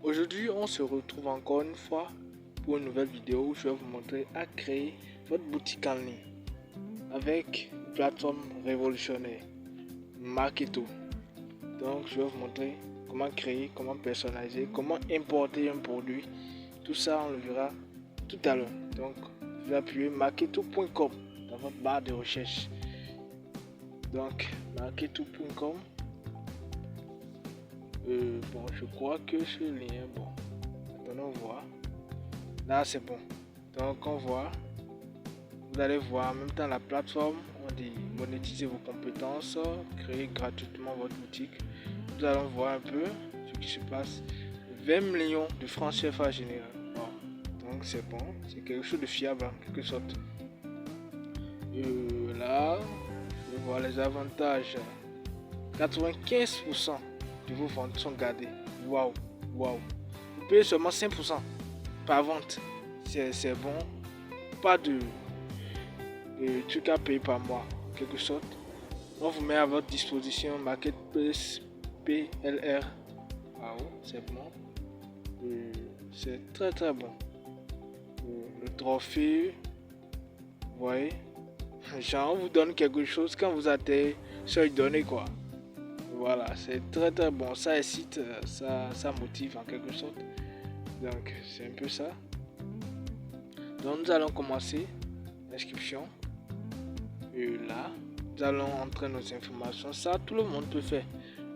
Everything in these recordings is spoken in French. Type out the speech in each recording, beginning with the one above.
Aujourd'hui, on se retrouve encore une fois pour une nouvelle vidéo où je vais vous montrer à créer votre boutique en ligne avec une plateforme révolutionnaire, Marketo. Donc, je vais vous montrer comment créer, comment personnaliser, comment importer un produit. Tout ça, on le verra tout à l'heure. Donc, vous appuyez marketo.com dans votre barre de recherche. Donc, marketo.com. Bon, je crois que ce lien, bon, attendons voir. Là, c'est bon. Donc, on voit. Vous allez voir en même temps la plateforme. On dit monétiser vos compétences, créer gratuitement votre boutique. Nous allons voir un peu ce qui se passe. 20 millions de francs CFA générés. Bon. Donc, c'est bon. C'est quelque chose de fiable en quelque sorte. Là, je vais voir les avantages. 95% de vos ventes sont gardées. Waouh, waouh. Vous payez seulement 5% par vente. C'est bon. Pas de trucs à payer par mois, en quelque sorte. On vous met à votre disposition Marketplace PLR. Waouh, c'est bon. C'est très très bon. Le trophée, vous voyez. Genre, on vous donne quelque chose quand vous atteignez seuil donné, quoi. Voilà, c'est très très bon. Ça excite, ça motive en quelque sorte. Donc, c'est un peu ça. Donc, nous allons commencer l'inscription. Et là, nous allons entrer nos informations. Ça, tout le monde peut faire.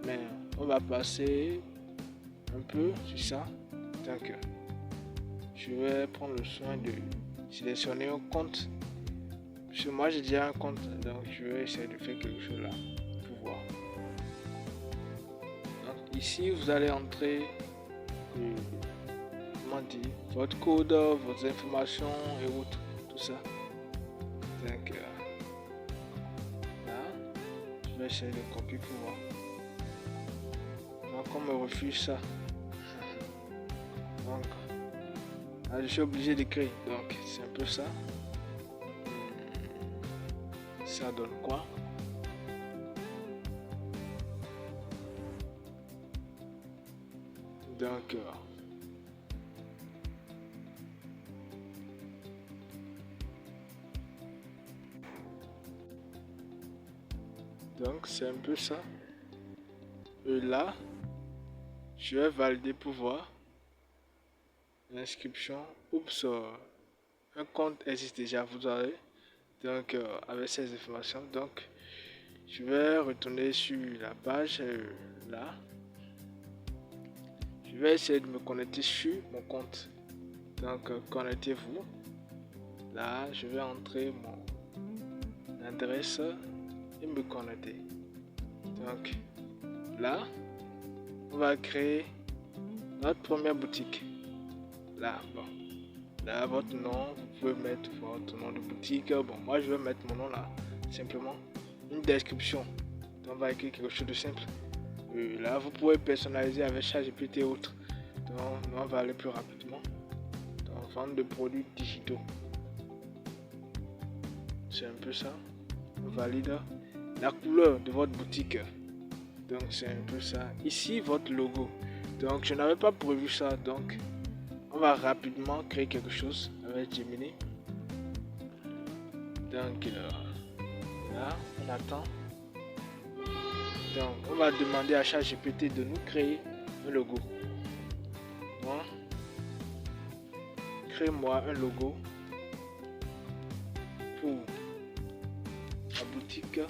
Mais on va passer un peu sur ça. Donc, je vais prendre le soin de sélectionner un compte. Parce que moi, j'ai déjà un compte. Donc, je vais essayer de faire quelque chose là. Pour voir. Donc, ici, vous allez entrer votre code, vos informations et autres. Tout ça. Donc, là, je vais essayer de copier pour voir. Donc, on me refuse ça. Donc, là, je suis obligé d'écrire. Donc, c'est un peu ça. Ça donne quoi? Donc c'est un peu ça. Et là, je vais valider pour voir l'inscription. Oups, un compte existe déjà, vous avez. Donc avec ces informations, donc je vais retourner sur la page là. Je vais essayer de me connecter sur mon compte. Donc connectez-vous. Là, je vais entrer mon adresse et me connecter. Donc là, on va créer notre première boutique. Là, bon. Là, votre nom, vous pouvez mettre votre nom de boutique. Bon, moi, je vais mettre mon nom là. Simplement. Une description. Donc, on va écrire quelque chose de simple. Là, vous pouvez personnaliser avec ChatGPT et autres. Donc, on va aller plus rapidement. Donc, vente de produits digitaux. C'est un peu ça. On valide la couleur de votre boutique. Donc, c'est un peu ça. Ici, votre logo. Donc, je n'avais pas prévu ça. Donc, on va rapidement créer quelque chose avec Gemini. Donc, là, on attend. Donc, on va demander à ChatGPT de nous créer un logo. Bon. Crée-moi un logo pour la boutique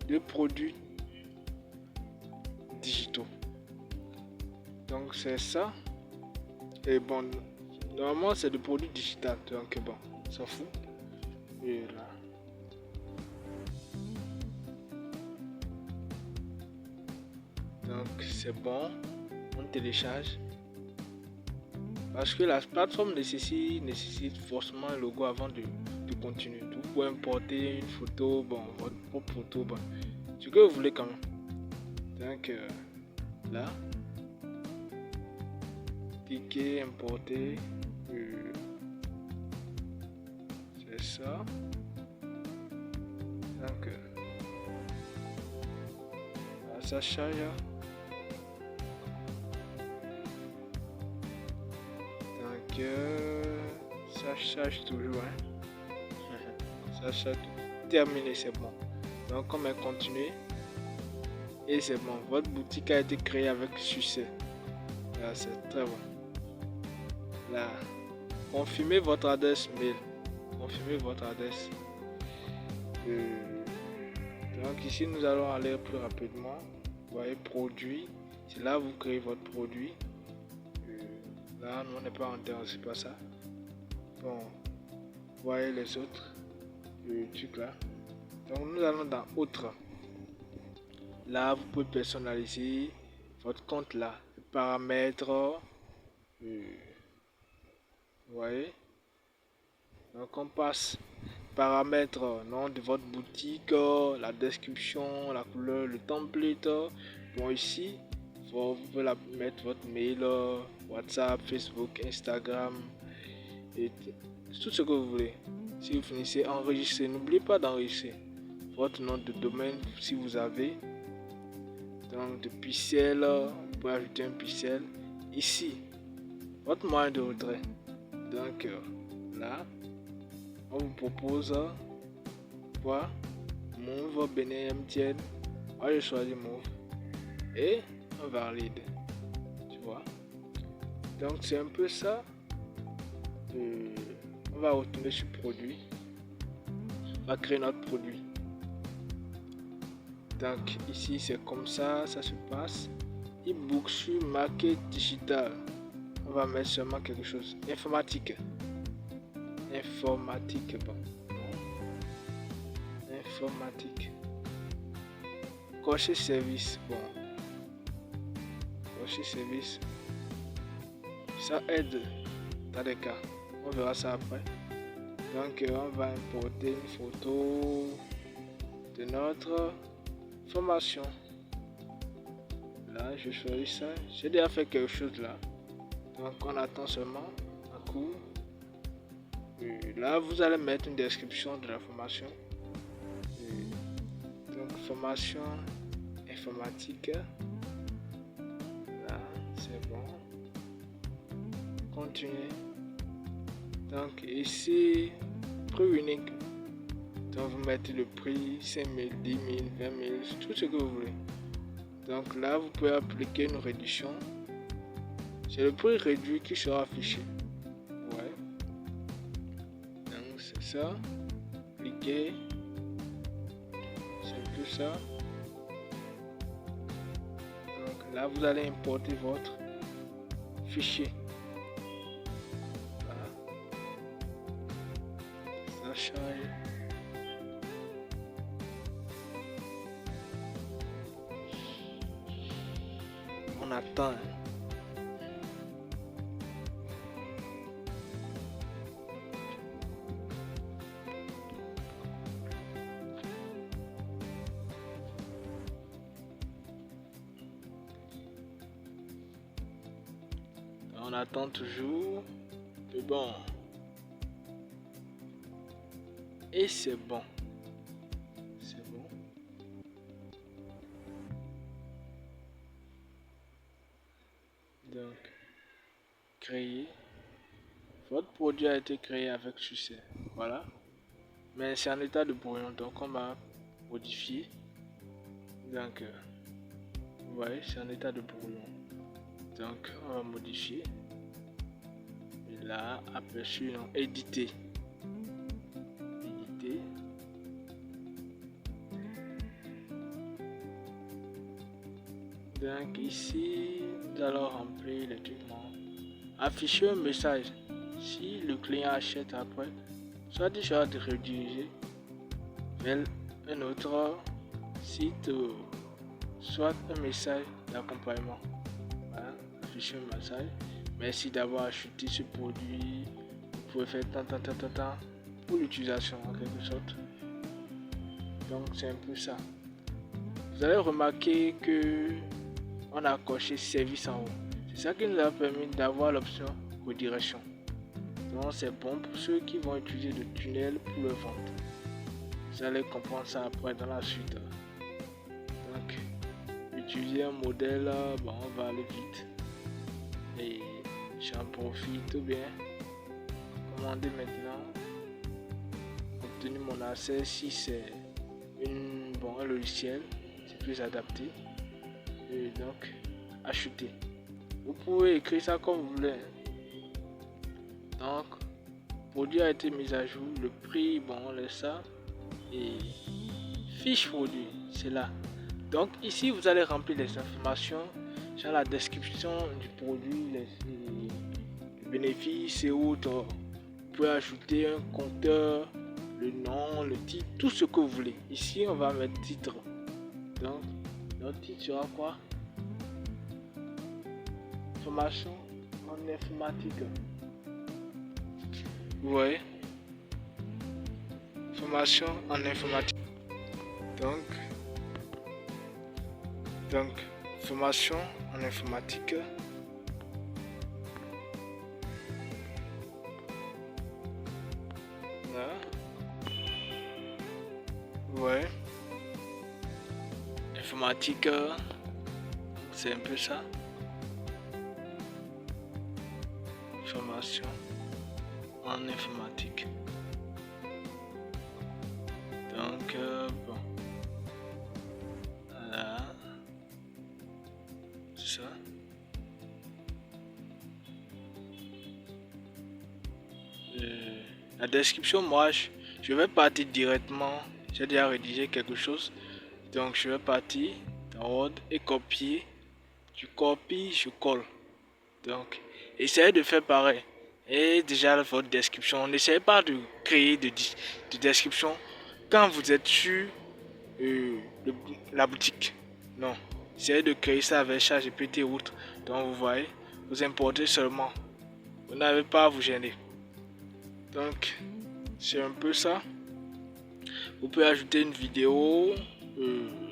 de produits digitaux. Donc, c'est ça. Et bon, normalement, c'est de produits digitaux. Donc, bon, on s'en fout. Et là. Donc, c'est bon. On télécharge. Parce que la plateforme nécessite forcément un logo avant de continuer. Vous pouvez importer une photo, bon, votre propre photo, bon, ce que vous voulez quand même. Donc, là. Cliquez, importer. C'est ça. Donc, ça charge. charge toujours, hein. Ça charge. Terminé, c'est bon. Donc on met continuer. Et c'est bon. Votre boutique a été créée avec succès. Là, c'est très bon. Là, confirmez votre adresse mail. Confirmez votre adresse. Donc ici, nous allons aller plus rapidement. Vous voyez, produit. C'est là où vous créez votre produit. Là, nous, on n'est pas intéressé par ça. Bon, vous voyez les autres trucs là. Donc nous allons dans autre. Là, vous pouvez personnaliser votre compte là. Paramètres. Vous voyez. Donc on passe paramètres, nom de votre boutique, la description, la couleur, le template. Bon ici, vous pouvez mettre votre mail, WhatsApp, Facebook, Instagram et tout ce que vous voulez. Si vous finissez enregistrer, n'oubliez pas d'enregistrer votre nom de domaine si vous avez. Donc de pixel, vous pouvez ajouter un pixel. Ici, votre moyen de retrait. Donc là, on vous propose quoi? Move, Bénin, MTN. Moi je choisis Move. Et on valide. Tu vois? Donc c'est un peu ça. On va retourner sur produit. On va créer notre produit. Donc ici c'est comme ça, ça se passe. E-book sur market digital. On va mettre seulement quelque chose. Informatique. Informatique, bon. Informatique. Cocher service, bon. Cocher service. Ça aide dans des cas. On verra ça après. Donc on va importer une photo de notre formation. Là, je choisis ça. J'ai déjà fait quelque chose là. Donc on attend seulement un coup. Là, vous allez mettre une description de la formation. Donc, formation informatique. Là, c'est bon. Continuez. Donc, ici, prix unique. Donc, vous mettez le prix 5 000, 10 000, 20 000, tout ce que vous voulez. Donc, là, vous pouvez appliquer une réduction. C'est le prix réduit qui sera affiché. C'est ça, cliquez, c'est tout ça. Donc là vous allez importer votre fichier. Voilà. Ça change. On attend. On attend toujours. Mais bon. Et c'est bon. C'est bon. Donc, créer. Votre produit a été créé avec succès. Voilà. Mais c'est en état de brouillon. Donc, on va modifier. Donc, vous voyez, c'est en état de brouillon. Donc, on va modifier. Et là, aperçu, non, éditer. Éditer. Donc, ici, nous allons remplir les trucs. Afficher un message. Si le client achète après, soit il sera redirigé vers un autre site, soit un message d'accompagnement. Voilà, afficher un message. Merci d'avoir acheté ce produit. Vous pouvez faire tant pour l'utilisation en quelque sorte. Donc c'est un peu ça. Vous allez remarquer que on a coché service en haut. C'est ça qui nous a permis d'avoir l'option redirection. Donc c'est bon pour ceux qui vont utiliser le tunnel pour le vente. Vous allez comprendre ça après dans la suite. Donc utiliser un modèle, bon, on va aller vite. Et j'en profite bien. demander maintenant obtenir mon accès si c'est un logiciel, c'est plus adapté. Et donc acheter. Vous pouvez écrire ça comme vous voulez. Donc, le produit a été mis à jour, le prix, bon, on laisse ça. Et fiche produit, c'est là. Donc ici, vous allez remplir les informations, genre la description du produit, les bénéfices et autres. Vous pouvez ajouter un compteur, le nom, le titre, tout ce que vous voulez. Ici, on va mettre titre. Donc, notre titre sera quoi? Formation en informatique. Vous voyez? Formation en informatique. Donc, formation en informatique. Là. Ouais. Informatique, c'est un peu ça. Formation en informatique. Donc, bon. Voilà. C'est ça. La description, moi, je vais partir directement. J'ai déjà rédigé quelque chose. Donc, je vais partir dans Word et copier. Je copie, je colle. Donc, essayez de faire pareil. Et déjà, votre description, n'essayez pas de créer de description quand vous êtes sur la boutique. Non. Essayez de créer ça avec ChatGPT ou autre. Donc, vous voyez, vous importez seulement. Vous n'avez pas à vous gêner. Donc, c'est un peu ça. Vous pouvez ajouter une vidéo.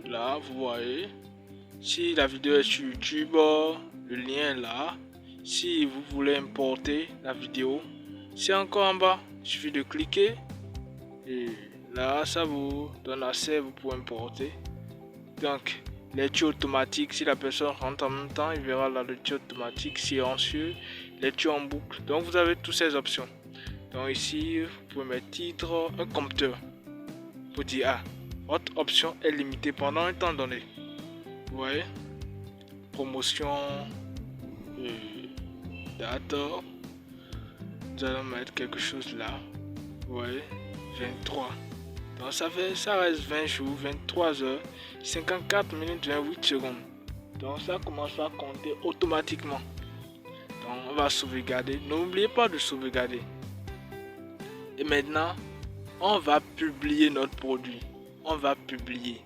Là, vous voyez. Si la vidéo est sur YouTube, le lien est là. Si vous voulez importer la vidéo, c'est encore en bas. Il suffit de cliquer. Et là, ça vous donne accès. Vous pouvez importer. Donc, lecture automatique. Si la personne rentre en même temps, il verra la lecture automatique. Silencieux, lecture en boucle. Donc, vous avez toutes ces options. Donc, ici, vous pouvez mettre titre, un compteur. Vous dites, votre option est limitée pendant un temps donné. Vous voyez, promotion, date, nous allons mettre quelque chose là. Vous voyez, 23. Donc ça reste 20 jours, 23 heures, 54 minutes, 28 secondes. Donc ça commence à compter automatiquement. Donc on va sauvegarder. N'oubliez pas de sauvegarder. Et maintenant, on va publier notre produit. On va publier.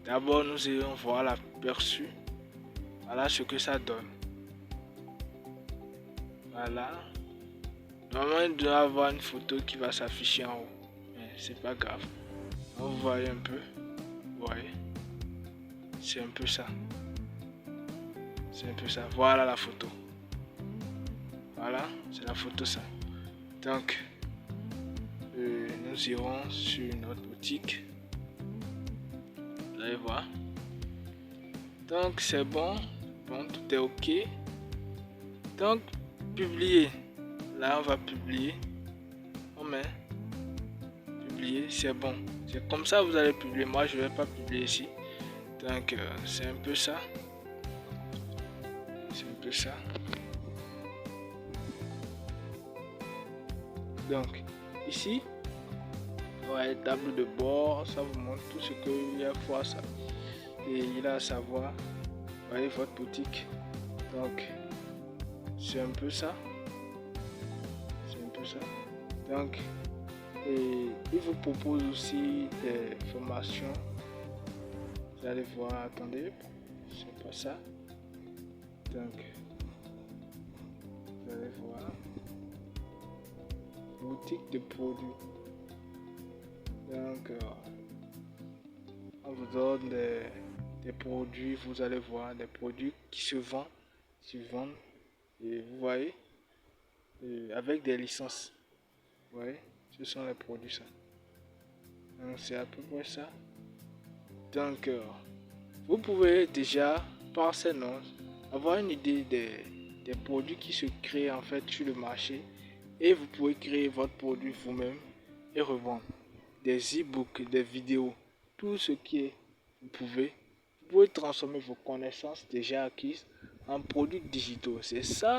D'abord, nous allons voir l'aperçu. Voilà ce que ça donne. Voilà. Normalement, il doit y avoir une photo qui va s'afficher en haut. Mais c'est pas grave. Vous voyez un peu. Vous voyez. C'est un peu ça. C'est un peu ça. Voilà la photo. Voilà. C'est la photo ça. Donc, nous irons sur notre boutique. Vous allez voir. Donc c'est bon. Bon, tout est ok. Donc, publier. Là, on va publier. On met publier. C'est bon. C'est comme ça que vous allez publier. Moi, je ne vais pas publier ici. Donc, c'est un peu ça. C'est un peu ça. Donc, ici, ouais, table de bord. Ça vous montre tout ce qu'il y a à voir. Ça. Et il a à savoir. Vous voyez votre boutique. Donc, c'est un peu ça. C'est un peu ça. Donc, il vous propose aussi des formations. Vous allez voir, attendez, c'est pas ça. Donc, vous allez voir. Boutique de produits. Donc, on vous donne des produits, vous allez voir, des produits qui se vendent, et vous voyez, avec des licences. Vous voyez, ce sont les produits ça. Donc c'est à peu près ça. Donc vous pouvez déjà, par ces noms, avoir une idée des produits qui se créent en fait sur le marché et vous pouvez créer votre produit vous-même et revendre. Des e-books, des vidéos, tout ce qui est, vous pouvez transformer vos connaissances déjà acquises en produits digitaux. C'est ça